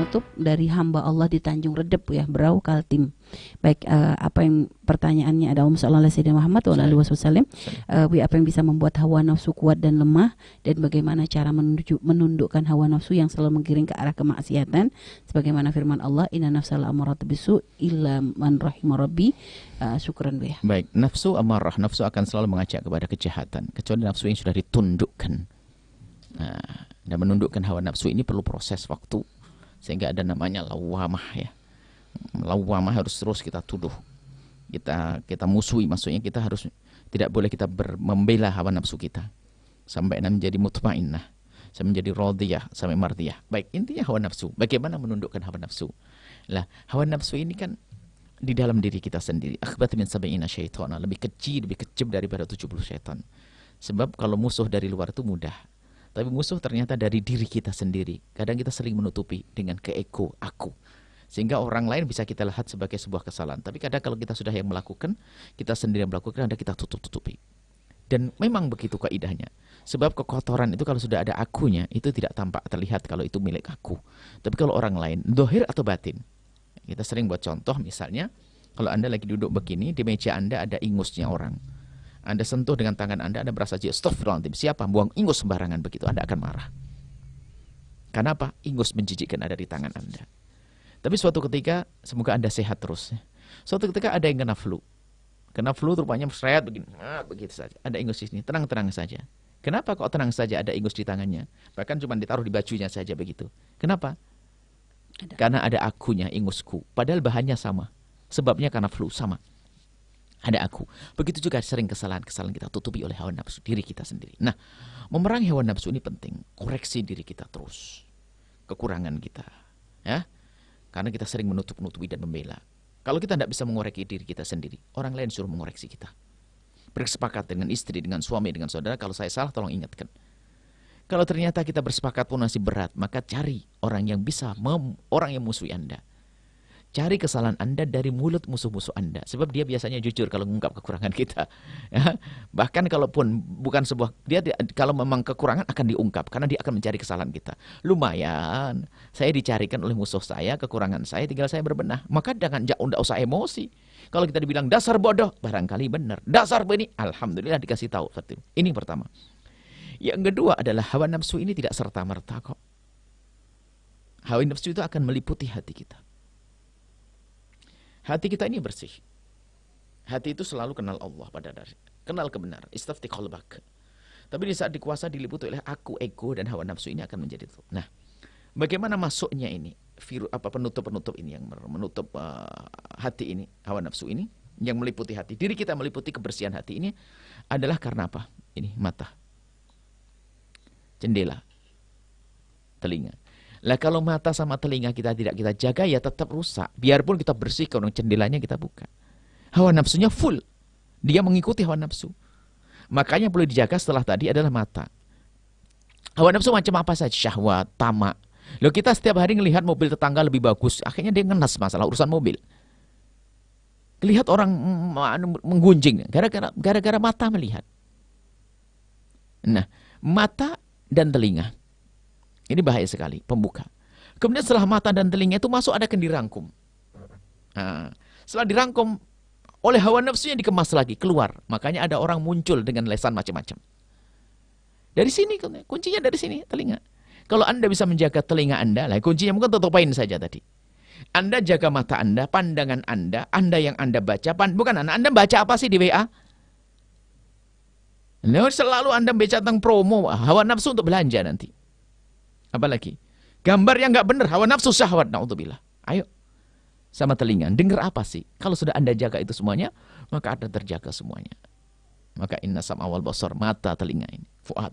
penutup dari hamba Allah di Tanjung Redep ya, Berau Kaltim. Baik, apa yang pertanyaannya ada Sallallahu Alaihi Muhammad wa alihi wasallam, apa yang bisa membuat hawa nafsu kuat dan lemah, dan bagaimana cara menundukkan hawa nafsu yang selalu menggiring ke arah kemaksiatan, sebagaimana firman Allah, inna nafsal amarat bisu illa man rahimah rabbi. Syukran Bu ya. Baik, nafsu amarah, nafsu akan selalu mengajak kepada kejahatan, kecuali nafsu yang sudah ditundukkan. Dan menundukkan hawa nafsu ini perlu proses waktu, sehingga ada namanya lawamah ya. Lawamah harus terus kita tuduh, kita musuhi, maksudnya kita harus tidak boleh kita membela hawa nafsu kita sampai menjadi mutmainnah, sampai menjadi radiyah, sampai mardiyah. Baik, intinya hawa nafsu. Bagaimana menundukkan hawa nafsu? Lah, hawa nafsu ini kan di dalam diri kita sendiri. Akhbat min sab'ina syaitana, lebih kecil, lebih kejam daripada 70 syaitan. Sebab kalau musuh dari luar itu mudah, tapi musuh ternyata dari diri kita sendiri. Kadang kita sering menutupi dengan keego, aku. Sehingga orang lain bisa kita lihat sebagai sebuah kesalahan. Tapi kadang kalau kita sudah yang melakukan, kita sendiri yang melakukan, ada kita tutup-tutupi. Dan memang begitu kaidahnya. Sebab kekotoran itu kalau sudah ada akunya, itu tidak tampak terlihat kalau itu milik aku. Tapi kalau orang lain, dohir atau batin. Kita sering buat contoh, misalnya, kalau Anda lagi duduk begini, di meja Anda ada ingusnya orang. Anda sentuh dengan tangan Anda berasa astagfirullahaladzim. Siapa buang ingus sembarangan begitu, Anda akan marah. Kenapa? Ingus menjijikkan ada di tangan Anda. Tapi suatu ketika, semoga Anda sehat terus. Suatu ketika ada yang kena flu. Kena flu rupanya seret begini. Begitu saja. Ada ingus di sini. Tenang-tenang saja. Kenapa kok tenang saja ada ingus di tangannya? Bahkan cuma ditaruh di bajunya saja begitu. Kenapa? Karena ada akunya, ingusku. Padahal bahannya sama. Sebabnya karena flu, sama. Ada aku. Begitu juga sering kesalahan-kesalahan kita tutupi oleh hawa nafsu diri kita sendiri. Nah, memerangi hawa nafsu ini penting. Koreksi diri kita terus. Kekurangan kita. Ya. Karena kita sering menutup-nutupi dan membela. Kalau kita tidak bisa mengoreksi diri kita sendiri, orang lain suruh mengoreksi kita. Bersepakat dengan istri, dengan suami, dengan saudara, kalau saya salah tolong ingatkan. Kalau ternyata kita bersepakat pun masih berat, maka cari orang yang bisa, orang yang musuhi Anda. Cari kesalahan Anda dari mulut musuh-musuh Anda. Sebab dia biasanya jujur kalau mengungkap kekurangan kita. Ya. Bahkan kalaupun bukan sebuah, kalau memang kekurangan akan diungkap. Karena dia akan mencari kesalahan kita. Lumayan, saya dicarikan oleh musuh saya, kekurangan saya, tinggal saya berbenah. Maka jangan usah emosi. Kalau kita dibilang dasar bodoh, barangkali benar. Dasar begini, alhamdulillah dikasih tahu. Ini pertama. Yang kedua adalah hawa nafsu ini tidak serta-merta kok. Hawa nafsu itu akan meliputi hati kita. Hati kita ini bersih. Hati itu selalu kenal Allah pada dasarnya. Kenal kebenaran. Istafti qalbak. Tapi di saat dikuasai diliputi oleh aku, ego, dan hawa nafsu ini akan menjadi itu. Nah, bagaimana masuknya ini? Penutup-penutup ini yang menutup hati ini, hawa nafsu ini, yang meliputi hati. Diri kita meliputi kebersihan hati ini adalah karena apa? Ini mata. Jendela. Telinga. Lah kalau mata sama telinga kita tidak kita jaga ya tetap rusak. Biarpun kita bersihkan jendelanya kita buka. Hawa nafsunya full. Dia mengikuti hawa nafsu. Makanya perlu dijaga setelah tadi adalah mata. Hawa nafsu macam apa saja? Syahwat, tamak. Loh kita setiap hari ngelihat mobil tetangga lebih bagus. Akhirnya dia ngenas masalah urusan mobil. Lihat orang menggunjing. Gara-gara mata melihat. Nah, mata dan telinga. Ini bahaya sekali, pembuka. Kemudian setelah mata dan telinga itu masuk ada dirangkum. Nah, setelah dirangkum oleh hawa nafsunya dikemas lagi, keluar. Makanya ada orang muncul dengan lesan macam-macam. Dari sini, kuncinya dari sini, telinga. Kalau Anda bisa menjaga telinga Anda, lah kuncinya mungkin tutupin saja tadi. Anda jaga mata Anda, pandangan Anda yang Anda baca, bukan Anda baca apa sih di WA? Nah, selalu Anda baca tentang promo, hawa nafsu untuk belanja nanti. Apalagi gambar yang nggak benar, hawa nafsu syahwat, naudzubillah. Ayo sama telinga, dengar apa sih? Kalau sudah Anda jaga itu semuanya, maka Anda terjaga semuanya. Maka inna sam'a wal basar, mata, telinga ini, fuad.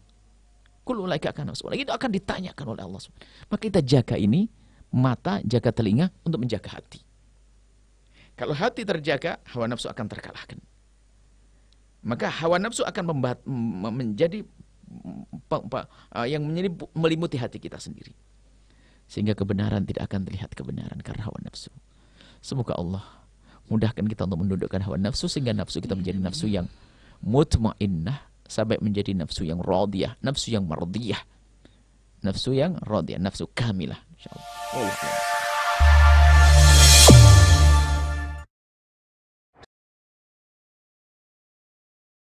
Kullu ulaika kana mas'ula. Itu akan ditanyakan oleh Allah Subhanahu. Maka kita jaga ini, mata, jaga telinga untuk menjaga hati. Kalau hati terjaga, hawa nafsu akan terkalahkan. Maka hawa nafsu akan menjadi yang melimuti hati kita sendiri. Sehingga kebenaran tidak akan terlihat kebenaran karena hawa nafsu. Semoga Allah mudahkan kita untuk menundukkan hawa nafsu sehingga nafsu kita menjadi nafsu yang mutmainnah sampai menjadi nafsu yang radiyah, nafsu yang mardiyah, nafsu yang radiyah, nafsu kamilah insyaallah. Wallahu a'lam.